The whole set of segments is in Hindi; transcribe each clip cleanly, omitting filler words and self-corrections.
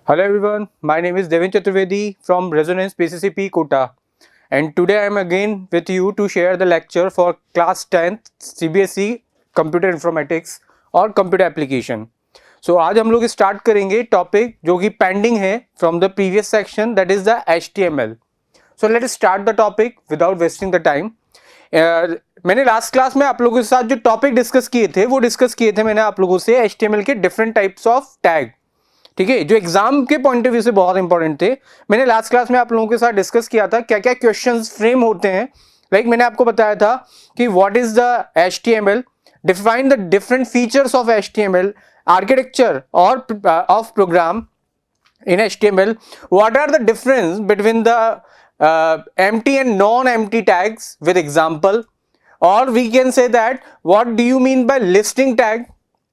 Hello everyone, my name is Devin Chaturvedi from Resonance PCCP Kota, and today I am again with you to share the lecture for class 10th CBSE Computer Informatics और Computer Application. So आज हम लोग स्टार्ट करेंगे टॉपिक जो कि पेंडिंग है from the previous section, that is the HTML. So let start the topic without wasting the time. मैंने लास्ट क्लास में आप लोगों के साथ जो टॉपिक डिस्कस किए थे वो डिस्कस किए थे मैंने आप लोगों से HTML के डिफरेंट टाइप्स ऑफ टैग. ठीक है, जो एग्जाम के पॉइंट ऑफ व्यू से बहुत इंपॉर्टेंट थे. मैंने लास्ट क्लास में आप लोगों के साथ डिस्कस किया था क्या क्या क्वेश्चंस फ्रेम होते हैं. लाइक मैंने आपको बताया था कि what is the HTML, define the different features of HTML, architecture और of program in HTML, what are the difference between the empty and non-empty tags with example, or we can say that what do you mean by listing tag,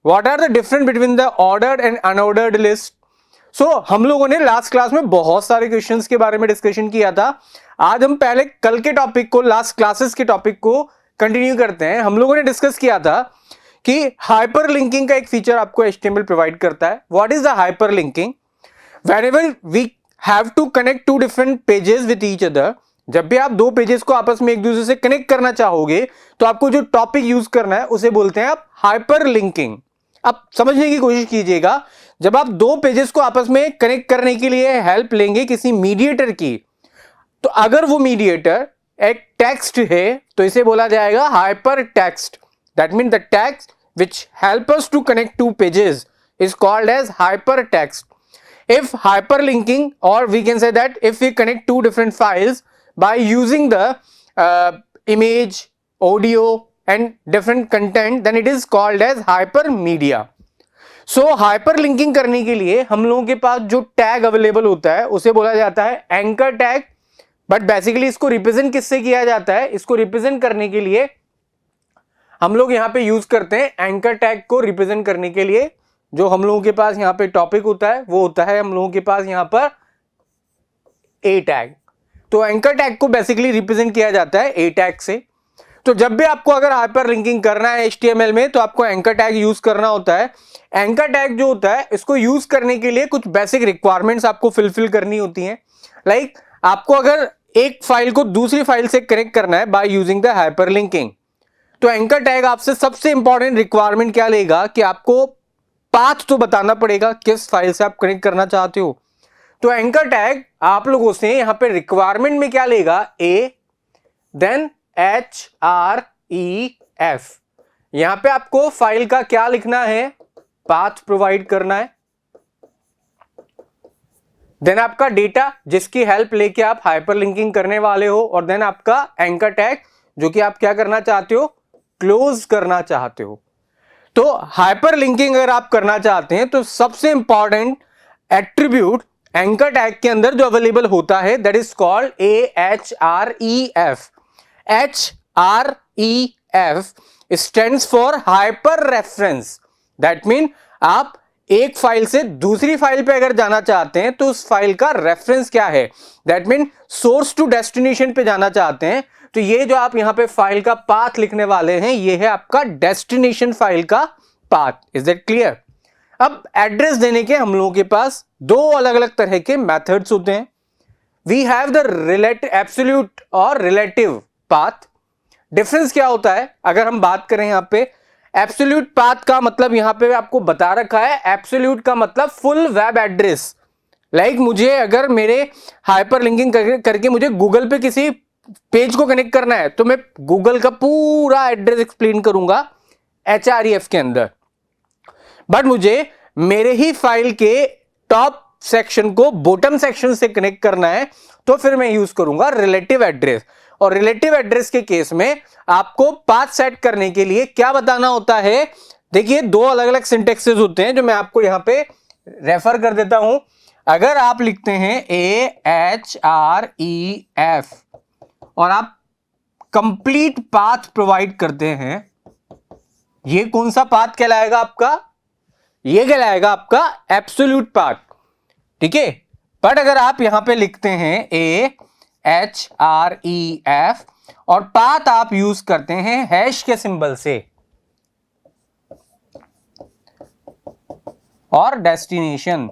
what are the difference between the ordered and unordered list. So हम लोगों ने लास्ट क्लास में बहुत सारे क्वेश्चंस के बारे में डिस्कशन किया था. आज हम पहले कल के टॉपिक को, लास्ट क्लासेस के टॉपिक को कंटिन्यू करते हैं. हम लोगों ने डिस्कस किया था कि हाइपर लिंकिंग का एक फीचर आपको HTML प्रोवाइड करता है. What is the hyper linking? Whenever we have to connect two different pages with each other, जब भी आप दो पेजेस को आपस में एक दूसरे से कनेक्ट करना चाहोगे तो आपको जो टॉपिक यूज करना है उसे बोलते हैं आप हाइपर लिंकिंग. अब समझने की कोशिश कीजिएगा, जब आप दो पेजेस को आपस में कनेक्ट करने के लिए हेल्प लेंगे किसी मीडिएटर की, तो अगर वो मीडिएटर एक टेक्स्ट है तो इसे बोला जाएगा hyper text. That mean the text which help us to connect to pages is called as hyper text. If hyperlinking, or we can say that if we connect two different files by using the image, audio and different content, then it is called as hypermedia. So hyperlinking करने के लिए हम लोगों के पास जो टैग अवेलेबल होता है उसे बोला जाता है एंकर टैग. बट बेसिकली इसको रिप्रेजेंट किससे किया जाता है? इसको रिप्रेजेंट करने के लिए हम लोग यहाँ पे यूज करते हैं एंकर टैग को रिप्रेजेंट करने के लिए. जो हम लोगों के पास यहाँ पे टॉपिक होता है वो होता है हम लोगों के पास यहाँ पर ए टैग. तो एंकर टैग को बेसिकली रिप्रेजेंट किया जाता है ए टैग से. तो जब भी आपको अगर हाइपर लिंकिंग करना है HTML में तो आपको एंकर टैग यूज करना होता है. एंकर टैग जो होता है इसको यूज करने के लिए कुछ बेसिक रिक्वायरमेंट्स आपको फिलफिल करनी होती हैं. लाइक आपको अगर एक फाइल को दूसरी फाइल से कनेक्ट करना है by using the hyper linking, तो एंकर टैग आपसे सबसे इंपॉर्टेंट रिक्वायरमेंट क्या लेगा कि आपको पाथ तो बताना पड़ेगा किस फाइल से आप कनेक्ट करना चाहते हो. तो एंकर टैग आप लोगों से यहां पे रिक्वायरमेंट में क्या लेगा? ए, देन HREF. यहां पे आपको फाइल का क्या लिखना है? पाथ प्रोवाइड करना है. देन आपका डेटा जिसकी हेल्प लेके आप हाइपरलिंकिंग करने वाले हो, और देन आपका एंकर टैग जो कि आप क्या करना चाहते हो? क्लोज करना चाहते हो. तो हाइपर लिंकिंग अगर आप करना चाहते हैं तो सबसे इंपॉर्टेंट एट्रीब्यूट एंकर टैग के अंदर जो अवेलेबल होता है that is called AHREF. HREF stands for hyper reference. That mean आप एक फाइल से दूसरी फाइल पे अगर जाना चाहते हैं तो उस फाइल का रेफरेंस क्या है? That mean source to destination पे जाना चाहते हैं तो ये जो आप यहां पे फाइल का पाथ लिखने वाले हैं ये है आपका डेस्टिनेशन फाइल का पाथ. Is that clear? अब एड्रेस देने के हम लोगों के पास दो अलग अलग तरह के मेथड्स होते हैं. We have the relative, absolute और रिलेटिव पाथ. डिफरेंस क्या होता है अगर हम बात करें यहां पे? एब्सोल्यूट पाथ का मतलब यहां पे आपको बता रखा है. एब्सोल्यूट का मतलब फुल वेब एड्रेस. लाइक मुझे अगर मेरे हाइपर लिंकिंग करके मुझे गूगल पे किसी पेज को कनेक्ट करना है तो मैं गूगल का पूरा एड्रेस एक्सप्लेन करूंगा HREF के अंदर. बट मुझे मेरे ही फाइल के टॉप सेक्शन को बॉटम सेक्शन से कनेक्ट करना है तो फिर मैं यूज करूंगा रिलेटिव एड्रेस. और रिलेटिव एड्रेस के केस में आपको पाथ सेट करने के लिए क्या बताना होता है? देखिए दो अलग अलग सिंटेक्सेस होते हैं जो मैं आपको यहां पे रेफर कर देता हूं. अगर आप लिखते हैं AHREF और आप कंप्लीट पाथ प्रोवाइड करते हैं, ये कौन सा पाथ कहलाएगा आपका? ये कहलाएगा आपका एब्सोल्यूट पाथ. ठीक है. बट अगर आप यहां पे लिखते हैं AHREF और पाथ आप यूज करते हैं हैश के सिंबल से और डेस्टिनेशन,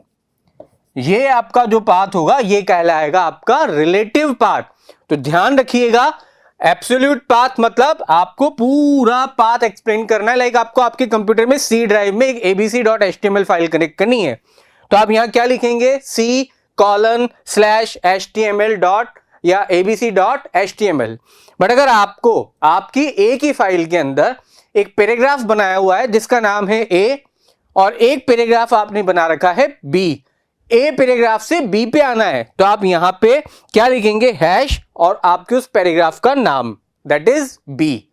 ये आपका जो पाथ होगा ये कहलाएगा आपका रिलेटिव पाथ। तो ध्यान रखिएगा, एब्सोल्यूट पाथ मतलब आपको पूरा पाथ एक्सप्लेन करना है। लाइक आपको आपके कंप्यूटर में सी ड्राइव में एक abc.html फाइल कनेक्ट करनी है, तो आप यहां क्या लिखेंगे, c:/html डॉट या abc.html। बट अगर आपको आपकी एक ही फाइल के अंदर एक पैराग्राफ बनाया हुआ है जिसका नाम है a और एक पैराग्राफ आपने बना रखा है b, ए पैराग्राफ से बी पे आना है, तो आप यहां पे क्या लिखेंगे, हैश और आपके उस पैराग्राफ का नाम, दैट इज बी।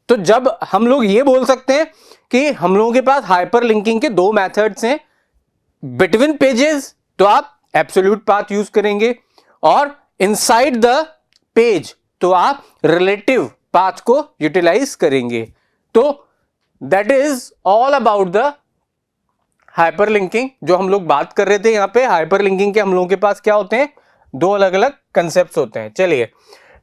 तो जब हम लोग ये बोल सकते हैं कि हम लोगों के पास हाइपर लिंकिंग के दो मेथड्स हैं, बिटवीन पेजेस तो आप एब्सोल्यूट पाथ यूज करेंगे, और इनसाइड द पेज तो आप रिलेटिव पाथ को यूटिलाइज करेंगे। तो that is all about the hyperlinking जो हम लोग बात कर रहे थे। यहां पे हाइपरलिंकिंग के हम लोगों के पास क्या होते हैं, दो अलग अलग कंसेप्ट्स होते हैं। चलिए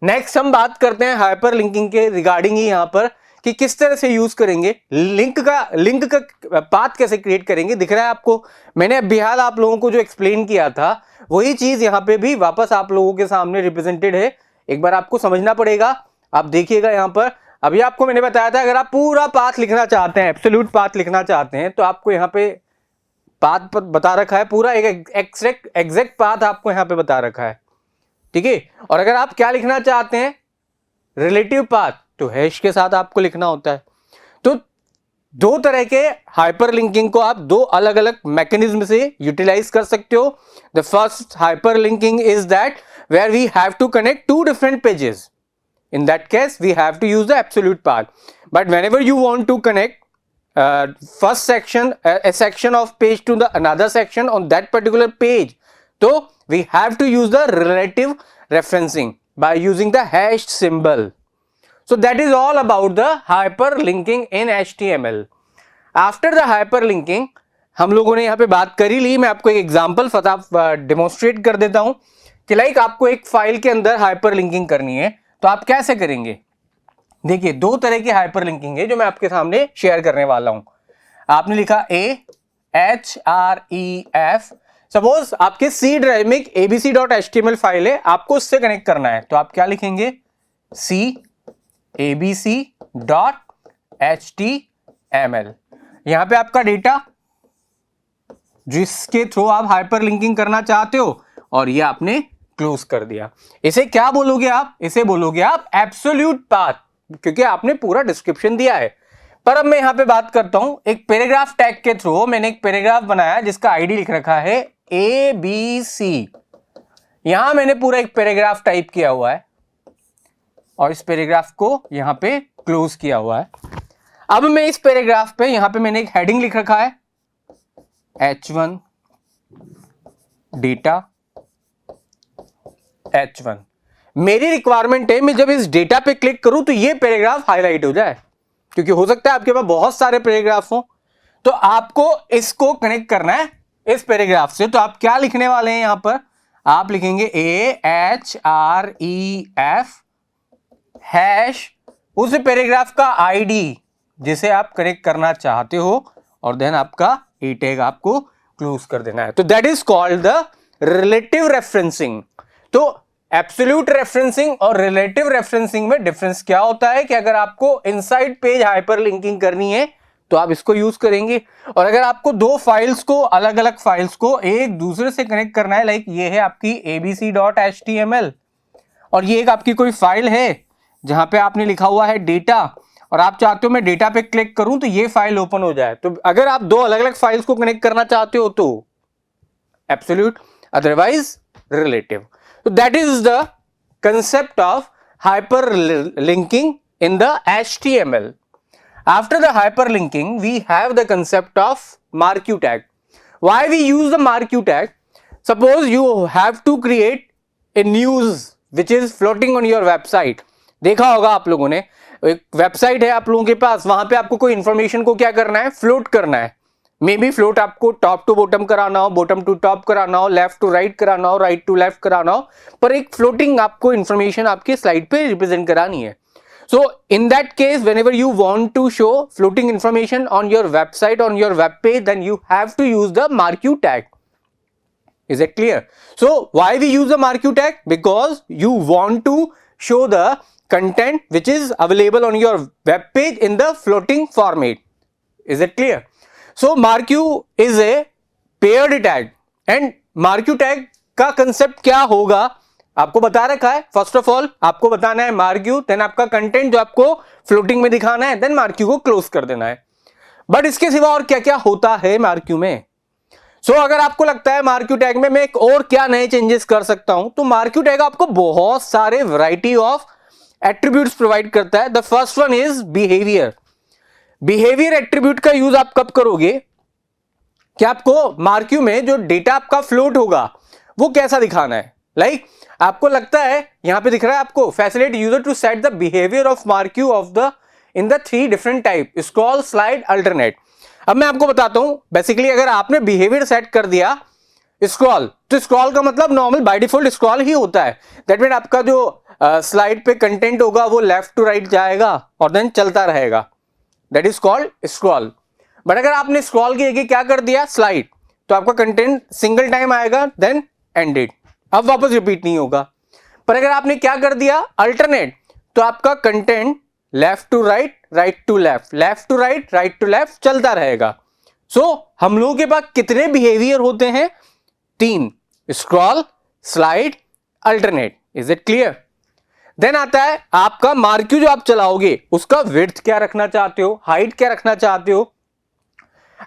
नेक्स्ट हम बात करते हैं हाइपरलिंकिंग के रिगार्डिंग ही यहां पर कि किस तरह से यूज करेंगे, लिंक का पाथ कैसे क्रिएट करेंगे। दिख रहा है आपको, मैंने अभी हाल आप लोगों को जो एक्सप्लेन किया था वही चीज यहां पे भी वापस आप लोगों के सामने रिप्रेजेंटेड है। एक बार आपको समझना पड़ेगा, आप देखिएगा यहां पर। अभी आपको मैंने बताया था अगर आप पूरा पाथ लिखना चाहते हैं, एब्सोल्यूट पाथ लिखना चाहते हैं, तो आपको यहां पे पाथ पर बता रखा है, पूरा एक एग्जैक्ट पाथ आपको यहां पे बता रखा है, ठीक है। और अगर आप क्या लिखना चाहते हैं, रिलेटिव पाथ, तो हैश के साथ आपको लिखना होता है। तो दो तरह के हाइपरलिंकिंग को आप दो अलग अलग मैकेनिज्म से यूटिलाइज कर सकते हो। The first hyperlinking is that where we have to connect to different pages. In that case, we have to use the absolute path. But whenever you want to connect first section, a section of page to the another section on that particular page, so we have to use the relative referencing by using the hash symbol. So that is all about the hyperlinking in HTML. After the hyperlinking, हम लोगों ने यहाँ पे बात करी ली। मैं आपको एक एग्जाम्पल डेमोन्स्ट्रेट कर देता हूँ कि लाइक आपको एक फाइल के अंदर हाइपरलिंकिंग करनी है, तो आप कैसे करेंगे। देखिए दो तरह की हाइपरलिंकिंग है जो मैं आपके सामने शेयर करने वाला हूं। आपने लिखा AHREF, सपोज आपके सी ड्राइव में एक abc.html फाइल है, आपको उससे कनेक्ट करना है, तो आप क्या लिखेंगे, c:/abc.html। यहां पे आपका डेटा जिसके थ्रू आप हाइपरलिंकिंग करना चाहते हो, और ये आपने क्लोज कर दिया। इसे क्या बोलोगे आप, इसे बोलोगे आप एब्सोल्यूट पाथ, क्योंकि आपने पूरा डिस्क्रिप्शन दिया है। पर अब मैं यहां पे बात करता हूं एक पैराग्राफ टैग के थ्रू। मैंने एक पैराग्राफ बनाया जिसका आईडी लिख रखा है ABC। यहां मैंने पूरा एक पैराग्राफ टाइप किया हुआ है और इस पैराग्राफ को यहां पे क्लोज किया हुआ है। अब मैं इस पैराग्राफ पे यहां पे मैंने एक हेडिंग लिख रखा है H1 डेटा H1। मेरी रिक्वायरमेंट है मैं जब इस डेटा पे क्लिक करूं तो ये पैराग्राफ हाईलाइट हो जाए, क्योंकि हो सकता है आपके पास बहुत सारे पैराग्राफ हो, तो आपको इसको कनेक्ट करना है इस पैराग्राफ से। तो आप क्या लिखने वाले हैं, यहां पर आप लिखेंगे AHREF हैश उस पैराग्राफ का आईडी जिसे आप कनेक्ट करना चाहते हो, और देन आपका ए टैग आपको क्लोज कर देना है। तो that is called the relative referencing. तो एब्सोल्यूट रेफरेंसिंग और रिलेटिव रेफरेंसिंग में डिफरेंस क्या होता है कि अगर आपको इनसाइड पेज हाइपरलिंकिंग करनी है तो आप इसको यूज करेंगे, और अगर आपको दो फाइल्स को, अलग अलग फाइल्स को एक दूसरे से कनेक्ट करना है, लाइक ये है आपकी abc.html और ये एक आपकी कोई फाइल है जहां पे आपने लिखा हुआ है डेटा, और आप चाहते हो मैं डेटा पे क्लिक करूं तो ये फाइल ओपन हो जाए। तो अगर आप दो अलग अलग फाइल्स को कनेक्ट करना चाहते हो तो absolute, otherwise relative. So that is the concept of hyperlinking in the HTML. After the hyperlinking, we have the concept of marquee tag. Why we use the marquee tag? Suppose you have to create a news which is floating on your website. देखा होगा आप लोगों ने, एक वेबसाइट है आप लोगों के पास, वहां पे आपको कोई इंफॉर्मेशन को क्या करना है, फ्लोट करना है। मे बी फ्लोट आपको टॉप टू बॉटम कराना हो, बॉटम टू टॉप कराना हो, लेफ्ट टू राइट कराना हो, राइट टू लेफ्ट कराना हो, पर एक फ्लोटिंग आपको इंफॉर्मेशन आपके स्लाइड पे रिप्रेजेंट करानी है। So in that case whenever you want to show floating information on your website, on your web page, then you have to use the marquee tag. Is it clear? So why we use the marquee tag? Because you want to show the content which is available on your web page in the floating format. Is it clear? So marquee is a paired tag and marquee tag का कंसेप्ट क्या होगा आपको बता रखा है. फर्स्ट ऑफ ऑल आपको बताना है मार्क्यू, देन आपका कंटेंट जो आपको फ्लोटिंग में दिखाना है, देन मार्क्यू को क्लोज कर देना है. बट इसके सिवा और क्या क्या होता है मार्क्यू में? सो अगर आपको लगता है मार्क्यू टैग में मैं एक और क्या नए चेंजेस कर सकता हूं, तो मार्क्यू टैग आपको बहुत सारे वैरायटी ऑफ एट्रीब्यूट्स प्रोवाइड करता है. The first one is behaviour. Behaviour attribute का यूज आप कब करोगे कि आपको मार्क्यू में जो डेटा आपका फ्लोट होगा वो कैसा दिखाना है. लाइक आपको लगता है यहां पे दिख रहा है आपको facilitate user to set the behaviour of marquee of the in the 3 different type, scroll, slide, alternate. अब मैं आपको बताता हूं, बेसिकली अगर आपने बिहेवियर सेट कर दिया स्क्रॉल, तो स्क्रॉल का मतलब नॉर्मल बाय डिफॉल्ट स्क्रॉल ही होता है. दैट मीन आपका जो स्लाइड पे कंटेंट होगा वो लेफ्ट टू राइट जाएगा और देन चलता रहेगा. That is called scroll. But अगर आपने स्क्रॉल की जगह क्या कर दिया स्लाइड, तो आपका कंटेंट सिंगल टाइम आएगा देन एंडेड, अब वापस रिपीट नहीं होगा. पर अगर आपने क्या कर दिया अल्टरनेट, तो आपका content left to right, right to left, left to right, right to left चलता रहेगा. सो हम लोगों के पास कितने बिहेवियर होते हैं? 3, scroll, slide, alternate. Is it clear? Then आता है आपका मार्क्यू जो आप चलाओगे उसका विड्थ क्या रखना चाहते हो, हाइट क्या रखना चाहते हो,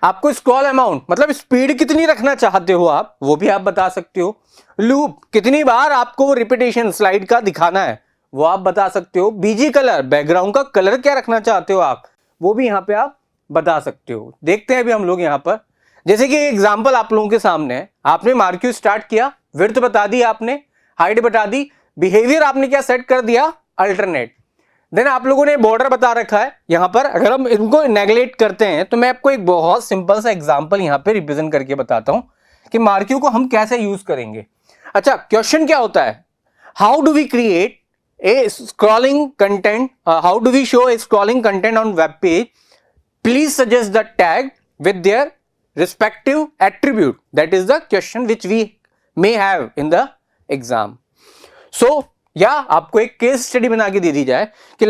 आपको स्क्रॉल अमाउंट मतलब स्पीड कितनी रखना चाहते हो आप, वो भी आप बता सकते हो. लूप कितनी बार आपको वो रिपीटेशन स्लाइड का दिखाना है वो आप बता सकते हो. बीजी कलर, बैकग्राउंड का कलर क्या रखना चाहते हो आप, वो भी यहां पे आप बता सकते हो. देखते हैं अभी हम लोग यहां पर, जैसे कि एग्जांपल आप लोगों के सामने है. आपने मार्क्यू स्टार्ट किया, विड्थ बता दी आपने, हाइट बता दी, बिहेवियर आपने क्या सेट कर दिया अल्टरनेट. देन आप लोगों ने बॉर्डर बता रखा है यहां पर. अगर हम इनको नेगलेक्ट करते हैं तो मैं आपको एक बहुत सिंपल सा एग्जांपल यहां पे रिप्रेजेंट करके बताता हूं कि मार्क्यू को हम कैसे यूज करेंगे. अच्छा, क्वेश्चन क्या होता है, how do we create a scrolling content, how do we show a scrolling content on web page, please suggest the tag with their respective attribute. That is the question which we may have in the exam. So या आपको एक केस स्टडी बना के दे दी जाए कि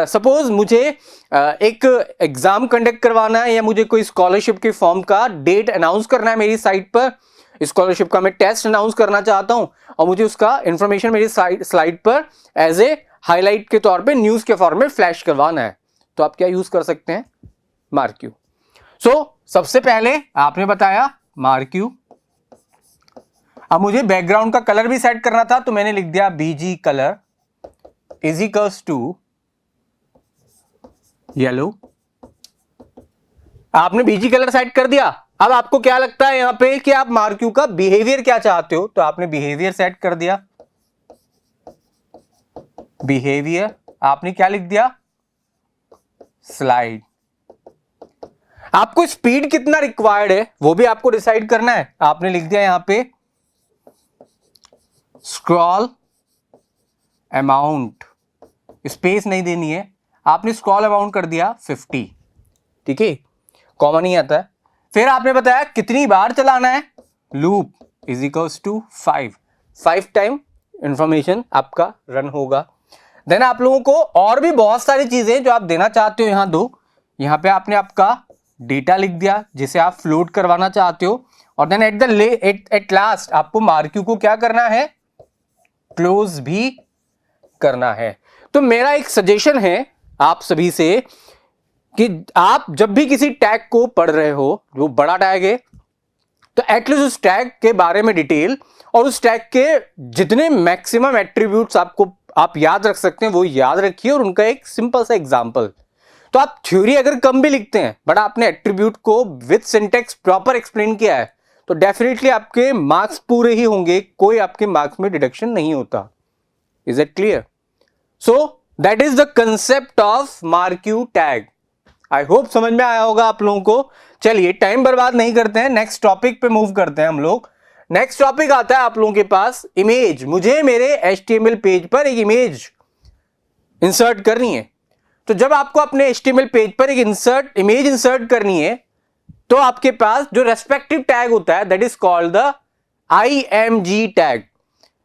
सपोज मुझे एक एग्जाम कंडक्ट करवाना है या मुझे कोई स्कॉलरशिप के फॉर्म का डेट अनाउंस करना है मेरी साइट पर, स्कॉलरशिप का मैं टेस्ट अनाउंस करना चाहता हूं और मुझे उसका इंफॉर्मेशन मेरी स्लाइड पर एज ए हाईलाइट के तौर पे न्यूज के फॉर्म में फ्लैश करवाना है, तो आप क्या यूज कर सकते हैं मार्क्यू. सो सबसे पहले आपने बताया मार्क्यू. अब मुझे बैकग्राउंड का कलर भी सेट करना था, तो मैंने लिख दिया BG colour is equals to yellow. आपने बीजी कलर सेट कर दिया. अब आपको क्या लगता है यहां पे कि आप मार्क्यू का बिहेवियर क्या चाहते हो, तो आपने बिहेवियर सेट कर दिया. बिहेवियर आपने क्या लिख दिया स्लाइड. आपको स्पीड कितना रिक्वायर्ड है वो भी आपको डिसाइड करना है. आपने लिख दिया यहां पे स्क्रॉल अमाउंट, स्पेस नहीं देनी है, आपने स्क्रॉल अमाउंट कर दिया 50. ठीक है, कॉमन ही आता है. फिर आपने बताया कितनी बार चलाना है, loop is equals to 5 time information आपका रन होगा. देन आप लोगों को और भी बहुत सारी चीजें जो आप देना चाहते हो यहां दो. यहां पे आपने आपका डेटा लिख दिया जिसे आप फ्लोट करवाना चाहते हो, और देन एट लास्ट आपको मार्क्यू को क्या करना है क्लोज भी करना है. तो मेरा एक सजेशन है आप सभी से कि आप जब भी किसी टैग को पढ़ रहे हो, जो बड़ा टैग है, तो एटलीस्ट उस टैग के बारे में डिटेल और उस टैग के जितने मैक्सिमम एट्रीब्यूट्स आपको आप याद रख सकते हैं वो याद रखिए, और उनका एक सिंपल सा एग्जांपल. तो आप थ्योरी अगर कम भी लिखते हैं बट आपने एट्रीब्यूट को विद सिंटेक्स प्रॉपर एक्सप्लेन किया है, तो डेफिनेटली आपके मार्क्स पूरे ही होंगे, कोई आपके मार्क्स में डिडक्शन नहीं होता. Is it clear? So that is the concept of marquee tag. I hope समझ में आया होगा आप लोगों को. चलिए टाइम बर्बाद नहीं करते हैं, नेक्स्ट टॉपिक पे मूव करते हैं हम लोग. नेक्स्ट टॉपिक आता है आप लोगों के पास इमेज. मुझे मेरे HTML पेज पर एक इमेज इंसर्ट करनी है. तो जब आपको अपने HTML पेज पर एक इमेज इंसर्ट करनी है, तो आपके पास जो रेस्पेक्टिव टैग होता है that is called the IMG tag.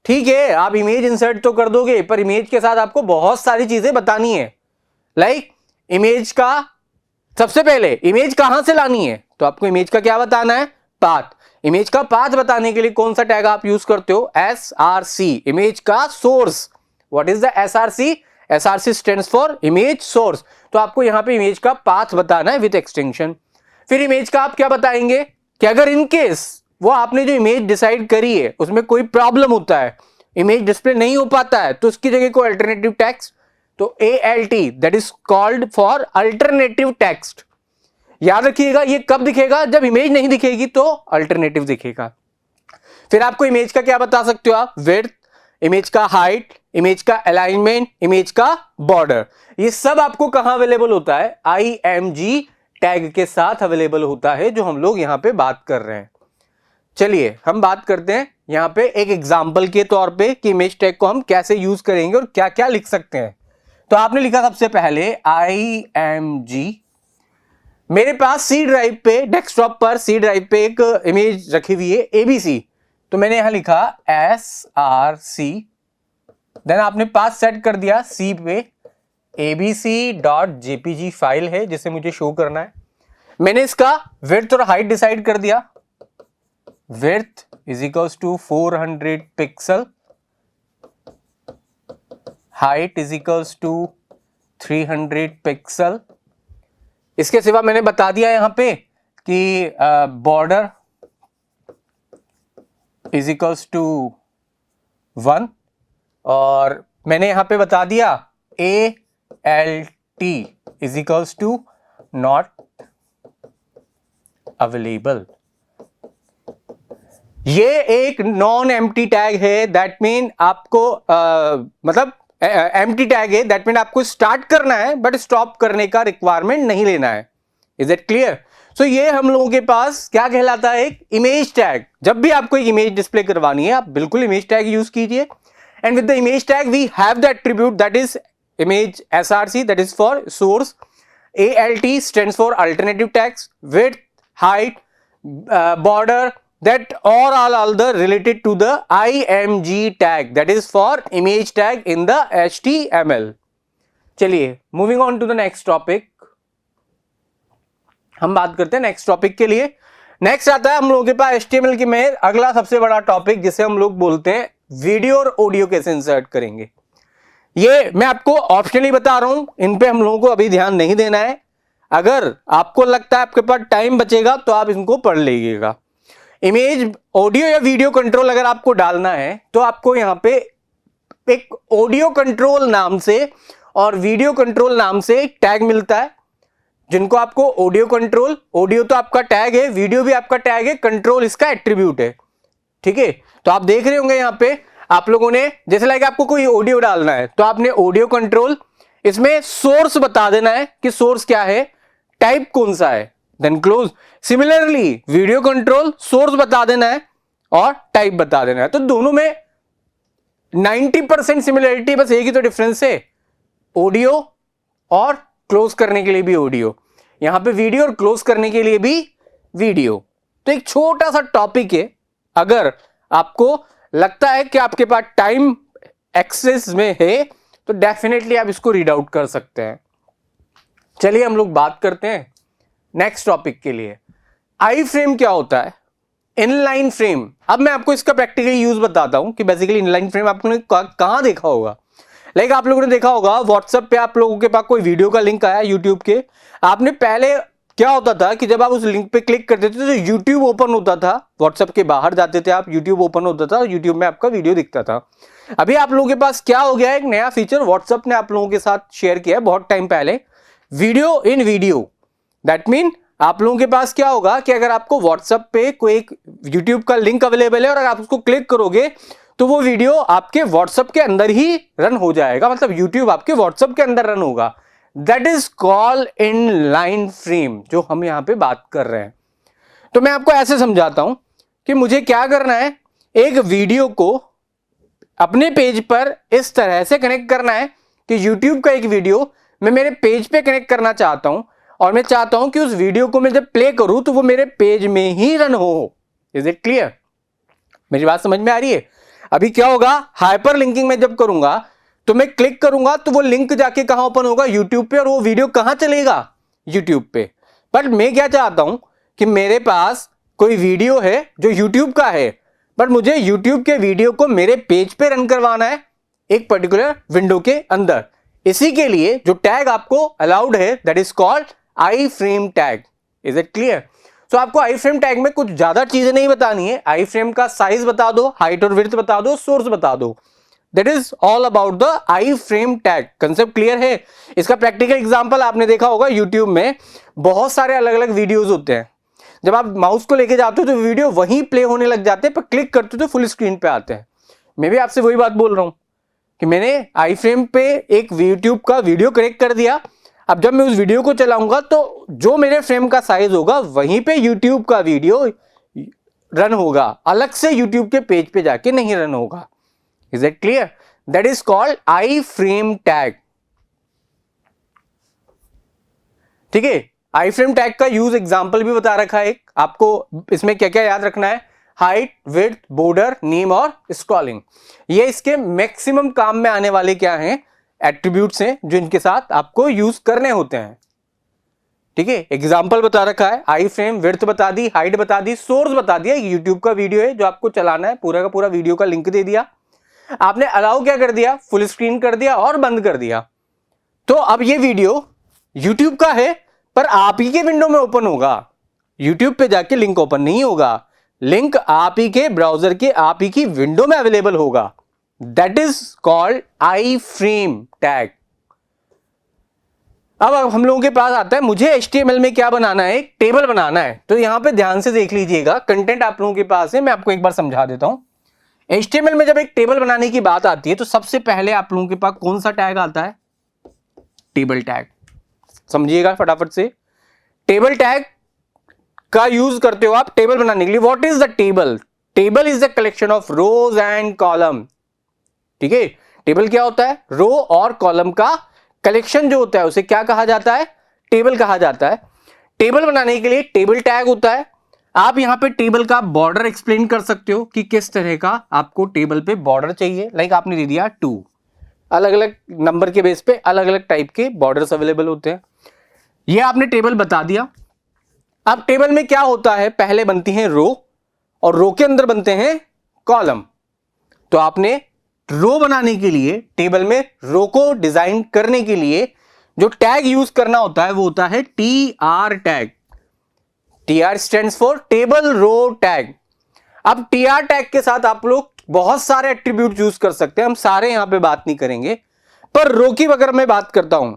ठीक है, आप इमेज इंसर्ट तो कर दोगे, पर इमेज के साथ आपको बहुत सारी चीजें बतानी है। लाइक इमेज का, सबसे पहले इमेज कहां से लानी है, तो आपको इमेज का क्या बताना है, पाथ। इमेज का पाथ बताने के लिए कौन सा टैग आप यूज करते हो, SRC, इमेज का source. What is the SRC? SRC stands for image source. तो आपको यहां पे इमेज का पाथ बताना है विद एक्सटेंशन। फिर इमेज का आप क्या बताएंगे कि अगर इन केस वो आपने जो इमेज डिसाइड करी है उसमें कोई प्रॉब्लम होता है, इमेज डिस्प्ले नहीं हो पाता है, तो उसकी जगह कोई अल्टरनेटिव टेक्स्ट, तो ALT, that is called for alternative text. याद रखिएगा, ये कब दिखेगा, जब इमेज नहीं दिखेगी तो अल्टरनेटिव दिखेगा। फिर आपको इमेज का क्या बता सकते हो आप, विड्थ, इमेज का हाइट, इमेज का अलाइनमेंट, इमेज का बॉर्डर। ये सब आपको कहां अवेलेबल होता है, IMG टैग के साथ अवेलेबल होता है, जो हम लोग यहां पे बात कर रहे हैं। चलिए हम बात करते हैं यहां पे एक एग्जांपल के तौर पे कि इमेज टैग को हम कैसे यूज करेंगे और क्या क्या लिख सकते हैं। तो आपने लिखा सबसे पहले IMG। मेरे पास सी ड्राइव पे, डेस्कटॉप पर सी ड्राइव पे एक इमेज रखी हुई है ABC, तो मैंने यहां लिखा SRC, देन आपने पाथ सेट कर दिया C पे, abc.jpg फाइल है जिसे मुझे शो करना है। मैंने इसका विड्थ और हाइट डिसाइड कर दिया, width is equals to 400 pixel, height is equals to 300 pixel. इसके सिवा मैंने बता दिया यहां पे कि बॉर्डर इज इक्वल्स टू 1, और मैंने यहां पे बता दिया ALT is equals to not available. ये एक नॉन एम्प्टी टैग है, दैट मीन आपको मतलब एम्प्टी टैग है, दैट मीन आपको स्टार्ट करना है बट स्टॉप करने का रिक्वायरमेंट नहीं लेना है। Is it clear? सो ये हम लोगों के पास क्या कहलाता है, एक इमेज टैग। जब भी आपको एक इमेज डिस्प्ले करवानी है आप बिल्कुल इमेज टैग यूज कीजिए, and with the image tag we have the attribute that is image SRC, that is for source, ALT stands for alternative text, width, height, border, that are all other related to the IMG tag, that is for image tag in the HTML. चलिए moving on to the next topic, हम बात करते हैं नेक्स्ट टॉपिक के लिए। नेक्स्ट आता है हम लोगों के पास HTML की में अगला सबसे बड़ा टॉपिक, जिसे हम लोग बोलते हैं वीडियो और ऑडियो कैसे इंसर्ट करेंगे। ये मैं आपको ऑप्शनली बता रहा हूं, इन पे हम लोगों को अभी ध्यान नहीं देना है। अगर आपको लगता है आपके पास टाइम बचेगा तो आप इनको पढ़ लीजिएगा। इमेज, ऑडियो या वीडियो कंट्रोल अगर आपको डालना है तो आपको यहां पे एक ऑडियो कंट्रोल नाम से और वीडियो कंट्रोल नाम से एक टैग मिलता है, जिनको आपको ऑडियो कंट्रोल, ऑडियो तो आपका टैग है, वीडियो भी आपका टैग है, कंट्रोल इसका एट्रीब्यूट है। ठीक है, तो आप देख रहे होंगे यहां पे आप लोगों ने, जैसे लाइक आपको कोई ऑडियो डालना है तो आपने ऑडियो कंट्रोल, इसमें सोर्स बता देना है कि सोर्स क्या है, टाइप कौन सा है, then close. Similarly video control, source बता देना है और टाइप बता देना है। तो दोनों में 90% सिमिलरिटी, बस एक ही तो डिफरेंस है, ऑडियो और क्लोज करने के लिए भी ऑडियो, यहां पे वीडियो और क्लोज करने के लिए भी वीडियो। तो एक छोटा सा टॉपिक है, अगर आपको लगता है कि आपके पास टाइम एक्सेस में है तो डेफिनेटली आप इसको रीड आउट कर सकते हैं। चलिए हम लोग बात करते हैं नेक्स्ट टॉपिक के लिए। आई फ्रेम क्या होता है, इनलाइन फ्रेम। अब मैं आपको इसका प्रैक्टिकली यूज बताता हूं कि बेसिकली इनलाइन फ्रेम आपने कहां देखा होगा। लाइक आप लोगों ने देखा होगा व्हाट्सएप पे आप लोगों के पास कोई वीडियो का लिंक आया यूट्यूब के, आपने पहले क्या होता था कि जब आप उस लिंक पे क्लिक करते थे तो यूट्यूब ओपन होता था, व्हाट्सएप के बाहर जाते थे आप, यूट्यूब ओपन होता था, यूट्यूब में आपका वीडियो दिखता था। अभी आप लोगों के पास क्या हो गया है, एक नया फीचर व्हाट्सएप ने आप लोगों के साथ शेयर किया है बहुत टाइम पहले, video in video. That mean आप लोगों के पास क्या होगा कि अगर आपको व्हाट्सएप पे कोई एक यूट्यूब का लिंक अवेलेबल है और अगर आप उसको क्लिक करोगे तो वो वीडियो आपके व्हाट्सएप के अंदर ही रन हो जाएगा, मतलब यूट्यूब आपके व्हाट्सएप के अंदर रन होगा। That is called inline frame, जो हम यहां पे बात कर रहे हैं। तो मैं आपको ऐसे समझाता हूं कि मुझे क्या करना है, एक वीडियो को अपने पेज पर इस तरह से कनेक्ट करना है कि YouTube का एक वीडियो मैं मेरे पेज पे कनेक्ट करना चाहता हूं, और मैं चाहता हूं कि उस वीडियो को मैं जब प्ले करूं तो वो मेरे पेज में ही रन हो। Is it clear? मेरी बात समझ में आ रही है? अभी क्या होगा, हाइपर लिंकिंग में जब करूंगा तो मैं क्लिक करूंगा तो वो लिंक जाके कहां ओपन होगा, यूट्यूब पे, और वो वीडियो कहां चलेगा, यूट्यूब पे। बट मैं क्या चाहता हूं कि मेरे पास कोई वीडियो है जो यूट्यूब का है, बट मुझे यूट्यूब के वीडियो को मेरे पेज पे रन करवाना है एक पर्टिकुलर विंडो के अंदर। इसी के लिए जो टैग आपको अलाउड है that is called I frame tag. Is it clear? तो आपको आई फ्रेम टैग में कुछ ज्यादा चीजें नहीं बतानी है, आई फ्रेम का साइज बता दो, हाइट और विड्थ बता दो, सोर्स बता दो। That is all about the I frame tag. Concept clear है? इसका प्रैक्टिकल एग्जांपल आपने देखा होगा, यूट्यूब में बहुत सारे अलग अलग वीडियोस होते हैं। जब आप माउस को लेके जाते हो तो वीडियो वहीं प्ले होने लग जाते हैं, पर क्लिक करते हो तो फुल स्क्रीन पे आते हैं। मैं भी आपसे वही बात बोल रहा हूं कि मैंने आई फ्रेम पे एक यूट्यूब का वीडियो क्रिएट कर दिया। अब जब मैं उस वीडियो को चलाऊंगा तो जो मेरे फ्रेम का साइज होगा वहीं पे यूट्यूब का वीडियो रन होगा, अलग से यूट्यूब के पेज पे जाके नहीं रन होगा। Is it clear? That is called I frame tag. ठीक है, आई फ्रेम टैग का यूज एग्जांपल भी बता रखा है एक। आपको इसमें क्या क्या याद रखना है, हाइट, विड्थ, बॉर्डर, नेम और स्क्रॉलिंग। ये इसके मैक्सिमम काम में आने वाले क्या हैं, एट्रीब्यूट्स हैं जो इनके साथ आपको यूज करने होते हैं। ठीक है, एग्जांपल बता रखा है, आई फ्रेम, विड्थ बता दी, हाइट बता दी, सोर्स बता दिया, यूट्यूब का वीडियो है जो आपको चलाना है, पूरा का पूरा वीडियो का लिंक दे दिया। आपने अलाउ क्या कर दिया, फुल स्क्रीन कर दिया और बंद कर दिया। तो अब ये वीडियो यूट्यूब का है पर आप ही के विंडो में ओपन होगा, यूट्यूब पे जाके लिंक ओपन नहीं होगा, लिंक आप ही के ब्राउजर के आप ही की विंडो में अवेलेबल होगा। That is called I frame tag. अब हम लोगों के पास आता है, मुझे HTML में क्या बनाना है, एक टेबल बनाना है। तो यहां पे ध्यान से देख लीजिएगा, कंटेंट आप लोगों के पास है, मैं आपको एक बार समझा देता हूं। HTML में जब एक टेबल बनाने की बात आती है तो सबसे पहले आप लोगों के पास कौन सा टैग आता है, टेबल टैग। समझिएगा फटाफट से, टेबल टैग का यूज करते हो आप टेबल बनाने के लिए। What is the table? Table is the collection of rose and column. ठीक है, टेबल क्या होता है, रो और कॉलम का कलेक्शन जो होता है उसे क्या कहा जाता है, टेबल कहा जाता है। टेबल बनाने के लिए टेबल टैग होता है। आप यहां पे टेबल का बॉर्डर एक्सप्लेन कर सकते हो कि किस तरह का आपको टेबल पे बॉर्डर चाहिए। लाइक आपने दे दिया 2, अलग अलग नंबर के बेस पे अलग अलग टाइप के बॉर्डर्स अवेलेबल होते हैं। ये आपने टेबल बता दिया। अब टेबल में क्या होता है, पहले बनती हैं रो और रो के अंदर बनते हैं कॉलम। तो आपने रो बनाने के लिए, टेबल में रो को डिजाइन करने के लिए जो टैग यूज करना होता है वो होता है TR tag. TR stands for table row tag. अब TR टैग के साथ आप लोग बहुत सारे एट्रीब्यूट यूज कर सकते हैं, हम सारे यहां पे बात नहीं करेंगे। पर रो की अगर मैं बात करता हूं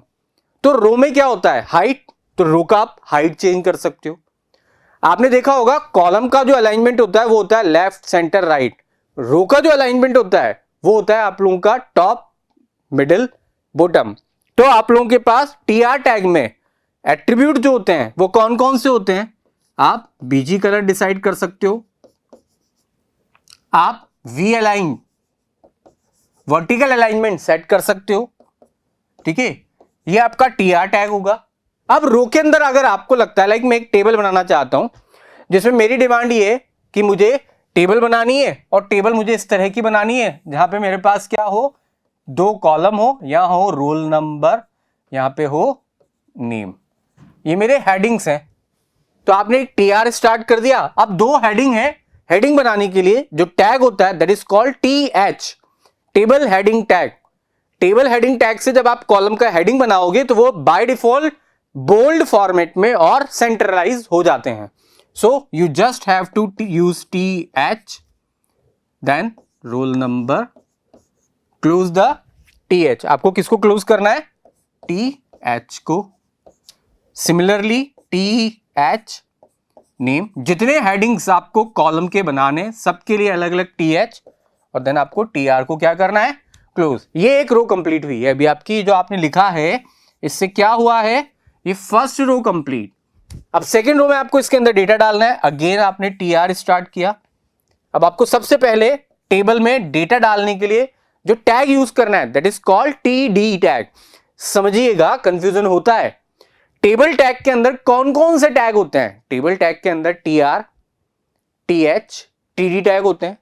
तो रो में क्या होता है, हाइट, तो रो का आप हाइट चेंज कर सकते हो। आपने देखा होगा कॉलम का जो अलाइनमेंट होता है वो होता है लेफ्ट, सेंटर, राइट। रो का जो अलाइनमेंट होता है वो होता है आप लोगों का टॉप, मिडिल, बॉटम। तो आप लोगों के पास TR टैग में एट्रीब्यूट जो होते हैं वो कौन कौन से होते हैं, आप BG कलर डिसाइड कर सकते हो, आप V align, vertical alignment set कर सकते हो। ठीक है, ये आपका TR टैग होगा। अब रो के अंदर अगर आपको लगता है, लाइक मैं एक टेबल बनाना चाहता हूं जिसमें मेरी डिमांड ये है कि मुझे टेबल बनानी है और टेबल मुझे इस तरह की बनानी है जहां पे मेरे पास क्या हो, 2 कॉलम हो, यहां हो रोल नंबर, यहां पे हो नेम, ये मेरे हेडिंग्स हैं। तो आपने एक TR स्टार्ट कर दिया। अब 2 हेडिंग है, हेडिंग बनाने के लिए जो टैग होता है that is called TH, table heading tag. Table heading tag से जब आप कॉलम का हेडिंग बनाओगे तो वो बाय डिफॉल्ट बोल्ड फॉर्मेट में और सेंट्रलाइज हो जाते हैं। So you just have to use TH, then roll number, close the TH। आपको किसको क्लोज करना है, TH को। Similarly TH name. जितने हेडिंग्स आपको कॉलम के बनाने सबके लिए अलग अलग TH, और देन आपको TR को क्या करना है, क्लोज। ये एक रो कंप्लीट हुई है। अभी आपकी जो आपने लिखा है इससे क्या हुआ है, ये फर्स्ट रो कंप्लीट। अब सेकेंड रो में आपको इसके अंदर डेटा डालना है। अगेन आपने TR स्टार्ट किया। अब आपको सबसे पहले टेबल में डेटा डालने के लिए जो टैग यूज करना है that is called TD tag. समझिएगा, कंफ्यूजन होता है। टेबल टैग के अंदर कौन कौन से टैग होते हैं, टेबल टैग के अंदर TR, TH, TD टैग होते हैं।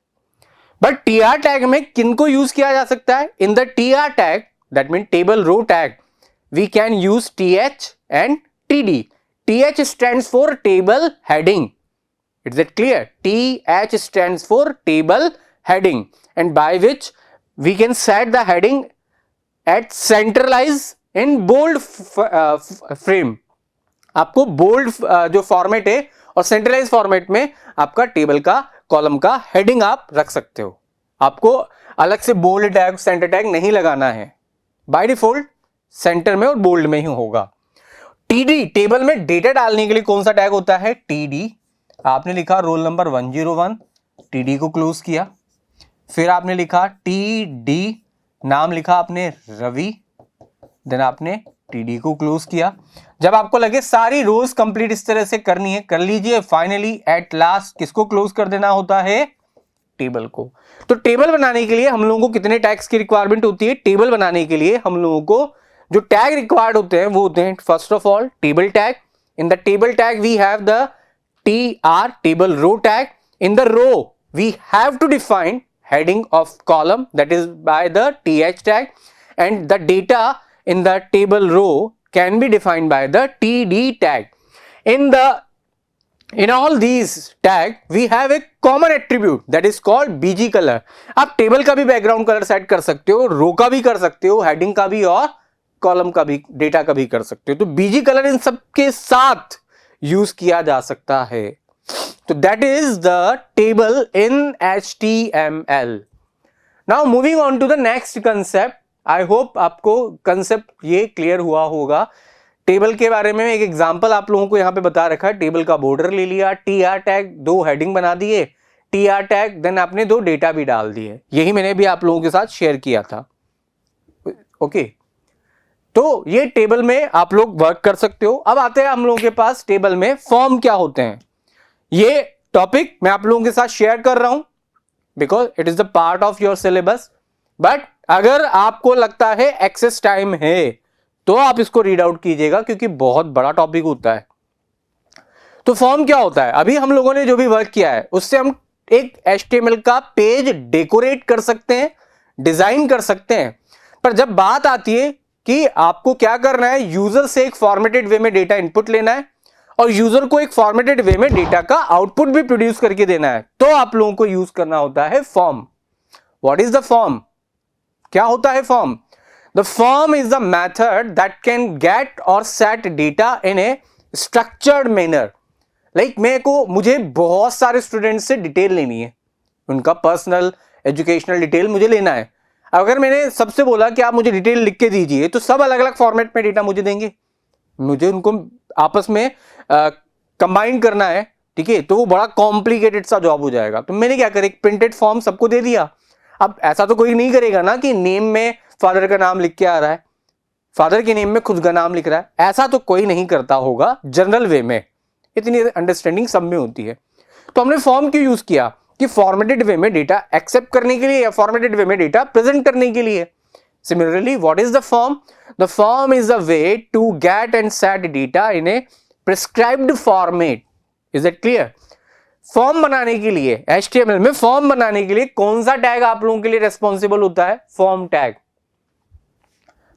बट टीआर टैग में किनको यूज किया जा सकता है? In the TR tag, that mean table row tag, we can use TH and TD. TH stands for table heading. Is it clear? TH stands for table heading, and by which we can set the heading at centralize in bold frame. आपको बोल्ड जो फॉर्मेट है और सेंट्रलाइज फॉर्मेट में आपका टेबल का कॉलम का हेडिंग आप रख सकते हो. आपको अलग से बोल्ड टैग सेंटर टैग नहीं लगाना है. बाय डिफॉल्ट सेंटर में और बोल्ड में ही होगा. टीडी, टेबल में डेटा डालने के लिए कौन सा टैग होता है? टीडी. आपने लिखा रोल नंबर 101, टीडी को क्लोज किया. फिर आपने लिखा टीडी, नाम लिखा आपने रवि, देन आपने टीडी को क्लोज किया. जब आपको लगे सारी रोज कंप्लीट इस तरह से करनी है, कर लीजिए. फाइनली एट लास्ट किसको क्लोज कर देना होता है? टेबल को. तो टेबल बनाने के लिए हम लोगों को कितने टैग्स की रिक्वायरमेंट होती है? टेबल बनाने के लिए हम लोगों को जो टैग रिक्वायर्ड होते हैं वो होते हैं, first of all table tag. In the table tag we have the TR, table row tag. In the row we have to define heading of column, that is by the TH tag, and the data in the table row can be defined by the TD tag. In all these tag we have a common attribute that is called BG color. आप टेबल का भी बैकग्राउंड कलर सेट कर सकते हो, रो का भी कर सकते हो, हेडिंग का भी और कॉलम का भी, डेटा का भी कर सकते हो. तो बीजी कलर इन सब के साथ यूज किया जा सकता है. तो that is the table in HTML. Now moving on to the next concept. I hope आपको कंसेप्ट ये क्लियर हुआ होगा. टेबल के बारे में एक एग्जांपल आप लोगों को यहां पे बता रखा है. टेबल का बॉर्डर ले लिया, टीआर टैग, 2 हेडिंग बना दिए, टीआर टैग, देन आपने 2 डेटा भी डाल दिए. यही मैंने भी आप लोगों के साथ शेयर किया था. ओके, तो ये टेबल में आप लोग वर्क कर सकते हो. अब आते हैं हम लोगों के पास टेबल में फॉर्म क्या होते हैं. ये टॉपिक मैं आप लोगों के साथ शेयर कर रहा हूं because it is the part of your syllabus. But अगर आपको लगता है एक्सेस टाइम है तो आप इसको रीड आउट कीजिएगा क्योंकि बहुत बड़ा टॉपिक होता है. तो फॉर्म क्या होता है? अभी हम लोगों ने जो भी वर्क किया है उससे हम एक HTML का पेज डेकोरेट कर सकते हैं, डिजाइन कर सकते हैं. पर जब बात आती है कि आपको क्या करना है, यूजर से एक फॉर्मेटेड वे में डेटा इनपुट लेना है और यूजर को एक फॉर्मेटेड वे में डेटा का आउटपुट भी प्रोड्यूस करके देना है, तो आप लोगों को यूज करना होता है form. What is the form? क्या होता है form? The form is the method that can get or set data in a structured manner. Like मुझे बहुत सारे स्टूडेंट्स से डिटेल लेनी है, उनका पर्सनल एजुकेशनल डिटेल मुझे लेना है. अगर मैंने सबसे बोला कि आप मुझे डिटेल लिख के दीजिए तो सब अलग अलग फॉर्मेट में डेटा मुझे देंगे, मुझे उनको आपस में कंबाइन करना है. ठीक है, तो वो बड़ा कॉम्प्लिकेटेड सा जॉब हो जाएगा. तो मैंने क्या करा, एक प्रिंटेड फॉर्म सबको दे दिया. अब ऐसा तो कोई नहीं करेगा ना कि नेम में फादर का नाम लिख के आ रहा है, फादर के नेम में खुद का नाम लिख रहा है. ऐसा तो कोई नहीं करता होगा जनरल वे में. इतनी अंडरस्टैंडिंग सब में होती है. तो हमने फॉर्म क्यों यूज किया? कि फॉर्मेटेड वे में डेटा एक्सेप्ट करने के लिए या फॉर्मेटेड वे में डेटा प्रेजेंट करने के लिए. Similarly what is the form? The form is the way to get and set data in a prescribed format. Is it clear? Form बनाने के लिए HTML में फॉर्म बनाने के लिए कौन सा टैग आप लोगों के लिए रेस्पॉन्सिबल होता है? Form tag.